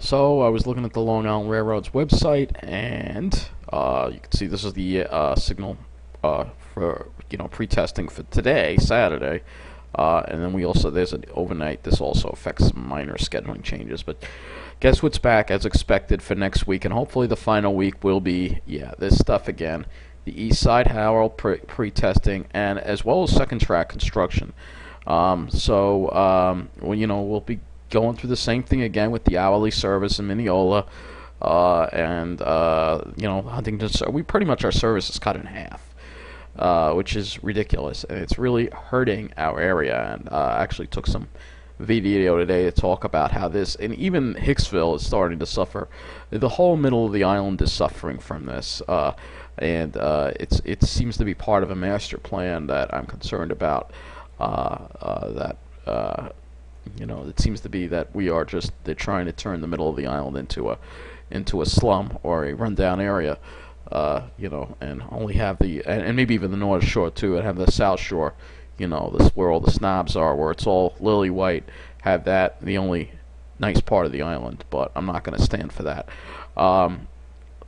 So I was looking at the Long Island Railroad's website, and you can see this is the signal for pre-testing for today, Saturday, and then there's an overnight. This also affects some minor scheduling changes, but guess what's back as expected for next week, and hopefully the final week will be this stuff again. The East Side Harold pre-testing, and as well as second track construction. We'll be going through the same thing again with the hourly service in Mineola, Huntington. We pretty much, our service is cut in half, which is ridiculous, and it's really hurting our area. And I actually took some video today to talk about how this, and even Hicksville is starting to suffer. The whole middle of the island is suffering from this, and it seems to be part of a master plan that I'm concerned about. It seems to be that they're trying to turn the middle of the island into a slum or a rundown area, and only have and maybe even the North Shore too, and have the South Shore, this where all the snobs are, where it's all lily white, have that the only nice part of the island. But I'm not going to stand for that.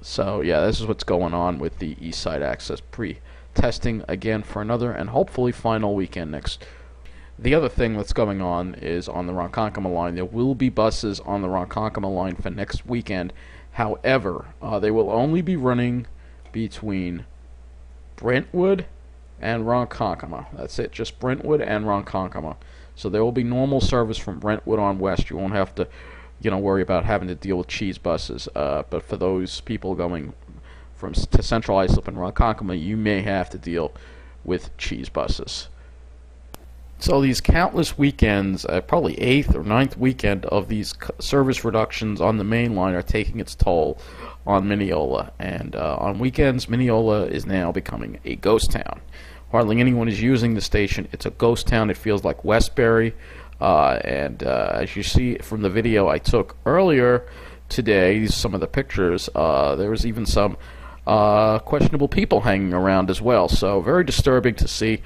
This is what's going on with the East Side Access pre-testing again for another and hopefully final weekend next. The other thing that's going on is on the Ronkonkoma line. There will be buses on the Ronkonkoma line for next weekend. However, they will only be running between Brentwood and Ronkonkoma. That's it, just Brentwood and Ronkonkoma. So there will be normal service from Brentwood on west. You won't have to, worry about having to deal with cheese buses. But for those people going to Central Islip and Ronkonkoma, you may have to deal with cheese buses. So these countless weekends, probably 8th or 9th weekend of these service reductions on the main line are taking its toll on Mineola. And on weekends, Mineola is now becoming a ghost town. Hardly anyone is using the station. It's a ghost town. It feels like Westbury. As you see from the video I took earlier today, these are some of the pictures. There was even some questionable people hanging around as well. So very disturbing to see.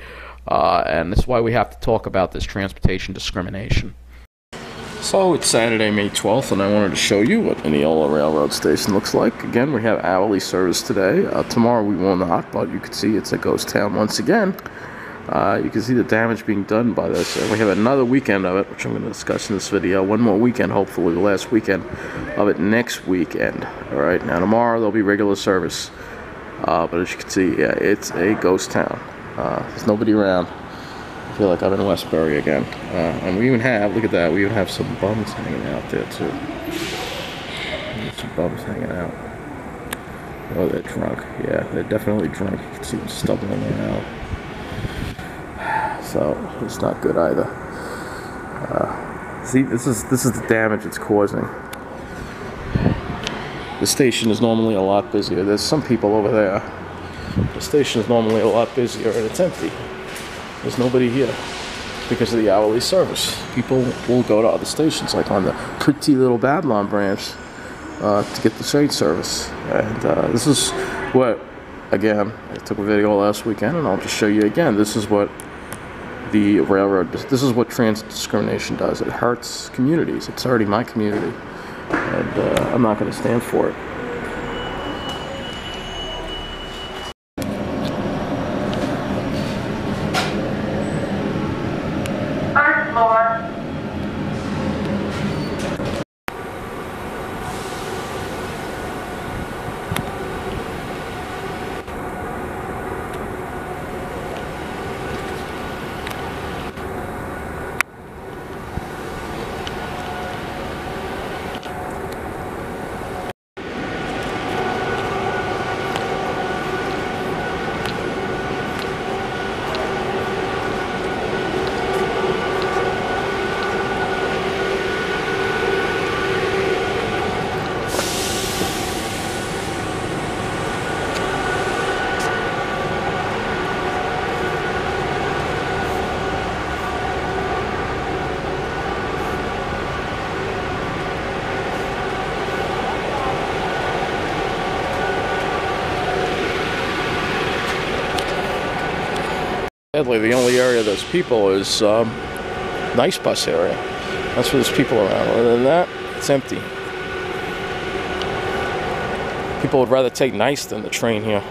And that's why we have to talk about this transportation discrimination. So it's Saturday, May 12th, and I wanted to show you what Mineola Railroad Station looks like. Again, we have hourly service today. Tomorrow we will not, but you can see it's a ghost town once again. You can see the damage being done by this. And we have another weekend of it, which I'm going to discuss in this video. One more weekend, hopefully the last weekend of it next weekend. Alright, now tomorrow there'll be regular service. But as you can see, it's a ghost town. There's nobody around. I feel like I'm in Westbury again. And we even have, look at that, we even have some bums hanging out there too. There's some bums hanging out. Oh, they're drunk. Yeah, they're definitely drunk. You can see them stumbling around. So, it's not good either. See, this is the damage it's causing. The station is normally a lot busier. There's some people over there. The station is normally a lot busier, and it's empty. There's nobody here because of the hourly service. People will go to other stations, like on the pretty little Babylon branch, to get the train service. And this is what, again, I took a video last weekend, and I'll just show you again. This is what the railroad, this is what transit discrimination does. It hurts communities. It's already my community, and I'm not going to stand for it. Sadly, the only area there's people is nice bus area. That's where there's people around. Other than that, it's empty. People would rather take nice than the train here.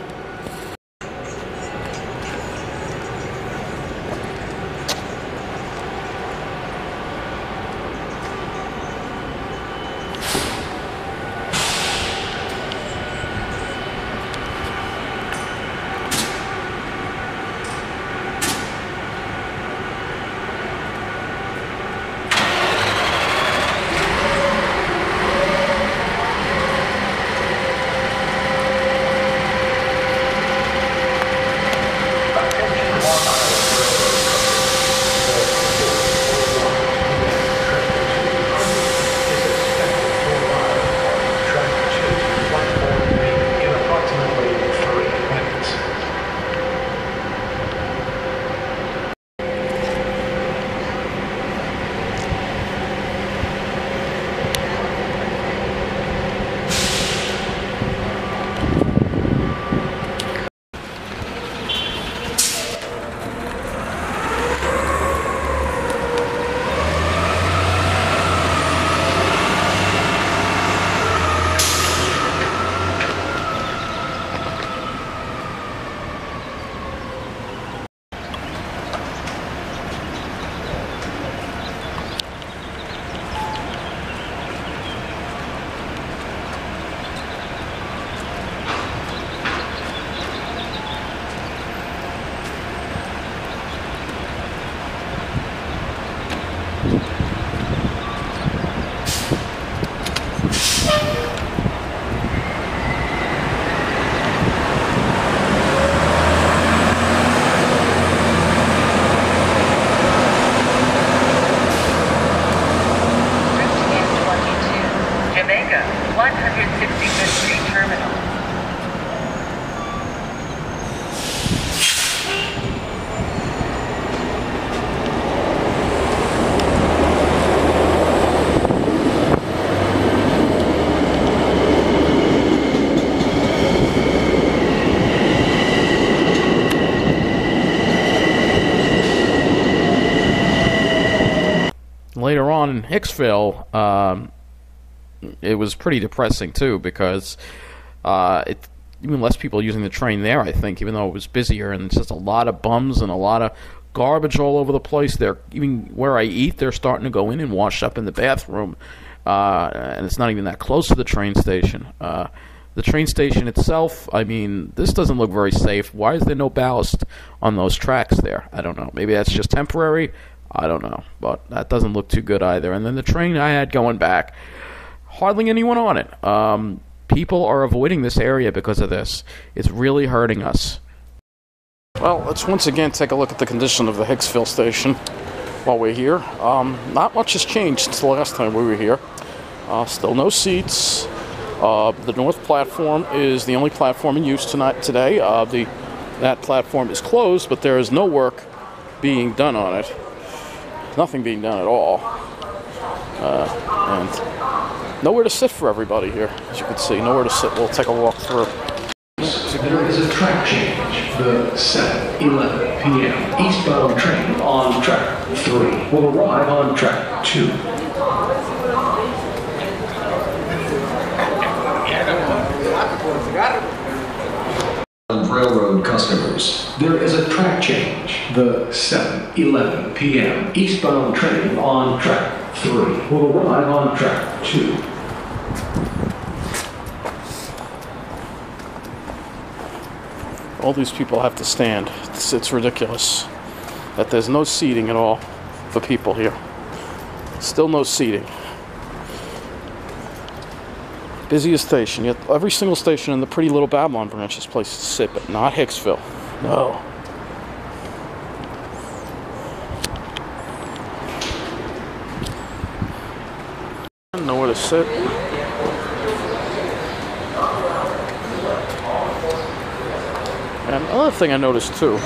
Later on in Hicksville, it was pretty depressing too, because even less people using the train there, I think, even though it was busier, and it's just a lot of bums and a lot of garbage all over the place. They're, even where I eat, they're starting to go in and wash up in the bathroom, and it's not even that close to the train station. The train station itself, I mean, this doesn't look very safe. Why is there no ballast on those tracks there? I don't know. Maybe that's just temporary. I don't know. But that doesn't look too good either. And then the train I had going back, hardly anyone on it. People are avoiding this area because of this. It's really hurting us. Well, let's once again take a look at the condition of the Hicksville station while we're here. Not much has changed since the last time we were here. Still no seats. The north platform is the only platform in use today. That platform is closed, but there is no work being done on it. Nothing being done at all. And nowhere to sit for everybody here, as you can see. Nowhere to sit. We'll take a walk through. There is a track change. The 7:11 p.m. eastbound train on track 3 will arrive on track 2. Railroad customers, there is a track change. The 7:11 p.m. eastbound train on track 3 will arrive on track 2. All these people have to stand. It's ridiculous that there's no seating at all for people here. Still no seating. Busiest station, yet every single station in the pretty little Babylon branch has places to sit, but not Hicksville. No. Nowhere to sit. And another thing I noticed too.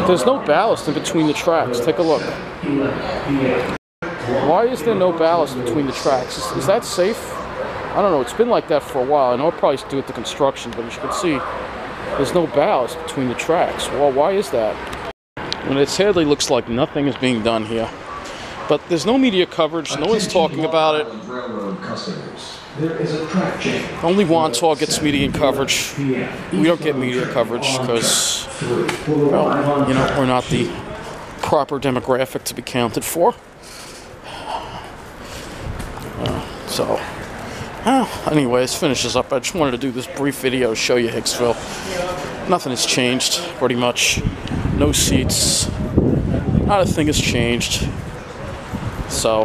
There's no ballast in between the tracks. Take a look. Why is there no ballast between the tracks? Is that safe? I don't know. It's been like that for a while. I know it probably has to do with the construction, but as you can see, there's no ballast between the tracks. Well, why is that? And it sadly looks like nothing is being done here. But there's no media coverage. No one's talking about it. Railroad customers. There is a track change. Only Wantaw gets media coverage. We don't get media coverage because, well, you know, we're not the proper demographic to be counted for. Anyways, finishes up. I just wanted to do this brief video, show you Hicksville. Nothing has changed, pretty much. No seats. Not a thing has changed. So,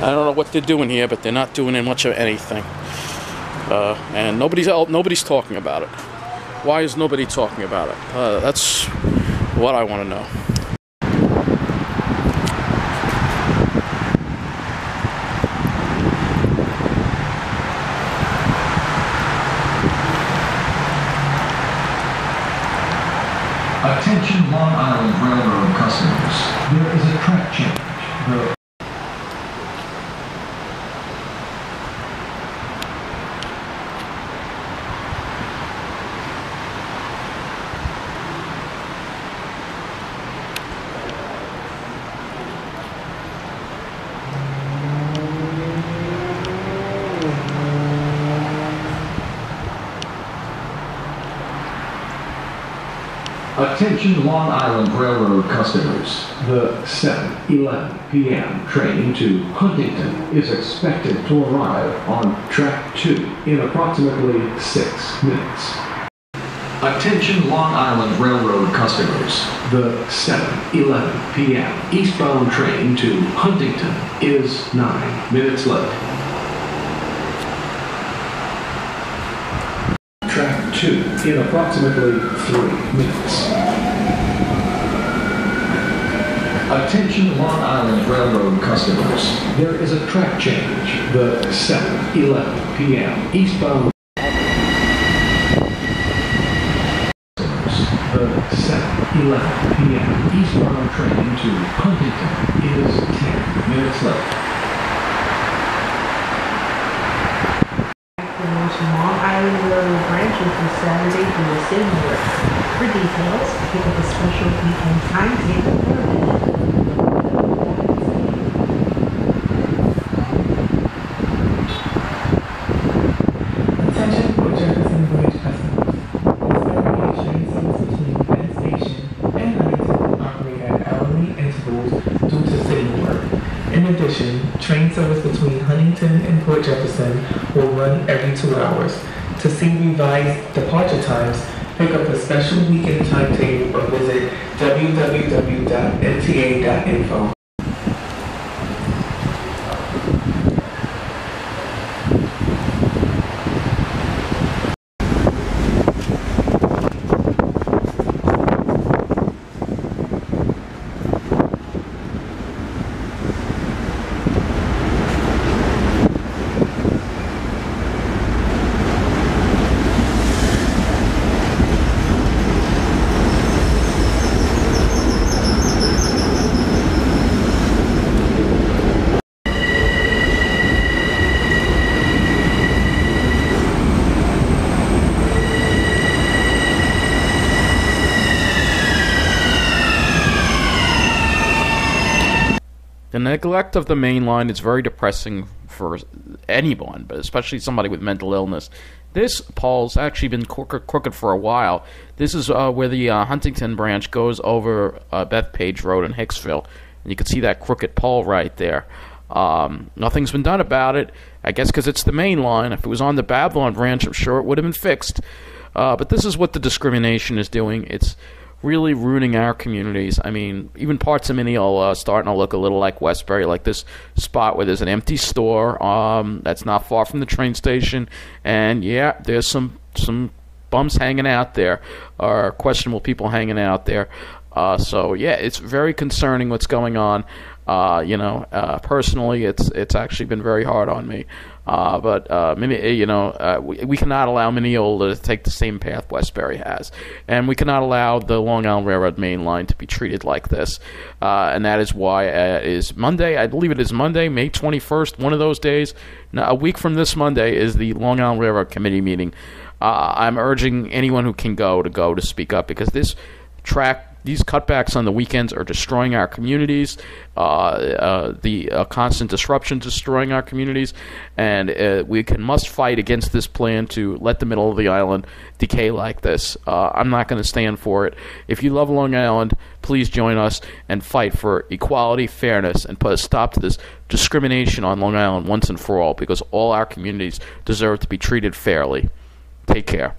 I don't know what they're doing here, but they're not doing much of anything. And nobody's talking about it. Why is nobody talking about it? That's what I want to know. Attention Long Island Railroad customers. There is a track change. Attention Long Island Railroad customers. The 7:11 p.m. train to Huntington is expected to arrive on track 2 in approximately 6 minutes. Attention Long Island Railroad customers. The 7:11 p.m. eastbound train to Huntington is 9 minutes late. Track 2 in approximately 3 minutes. Attention Long Island Railroad customers. There is a track change. The 7:11 p.m. eastbound. The 7:11 p.m. eastbound train to Huntington is 10 minutes late. Long Island Railroad branches from Saturday through the city work. For details, pick up a special weekend timetable. Attention for Jefferson Bridge customers. The train service between Penn Station and Huntington operate at hourly intervals due to city work. In addition, train service between Huntington and Port Jefferson will run every 2 hours. To see revised departure times, pick up a special weekend timetable or visit www.mta.info. The neglect of the main line is very depressing for anyone, but especially somebody with mental illness. This pole's actually been crooked for a while. This is where the Huntington branch goes over Bethpage Road in Hicksville. And you can see that crooked pole right there. Nothing's been done about it, I guess because it's the main line. If it was on the Babylon branch, I'm sure it would have been fixed. But this is what the discrimination is doing. It's really ruining our communities. I mean, even parts of Mineola are starting to look a little like Westbury, like this spot where there's an empty store that's not far from the train station, and yeah, there's some bums hanging out there, or questionable people hanging out there. So yeah, it's very concerning what's going on. Personally, it's actually been very hard on me. But we cannot allow Mineola to take the same path Westbury has, and we cannot allow the Long Island Railroad main line to be treated like this. And that is why it is Monday. I believe it is Monday, May 21st. One of those days. Now, a week from this Monday is the Long Island Railroad Committee meeting. I'm urging anyone who can go to speak up, because this track These cutbacks on the weekends are destroying our communities. The constant disruption destroying our communities, and we must fight against this plan to let the middle of the island decay like this. I'm not going to stand for it. If you love Long Island, please join us and fight for equality, fairness, and put a stop to this discrimination on Long Island once and for all, because all our communities deserve to be treated fairly. Take care.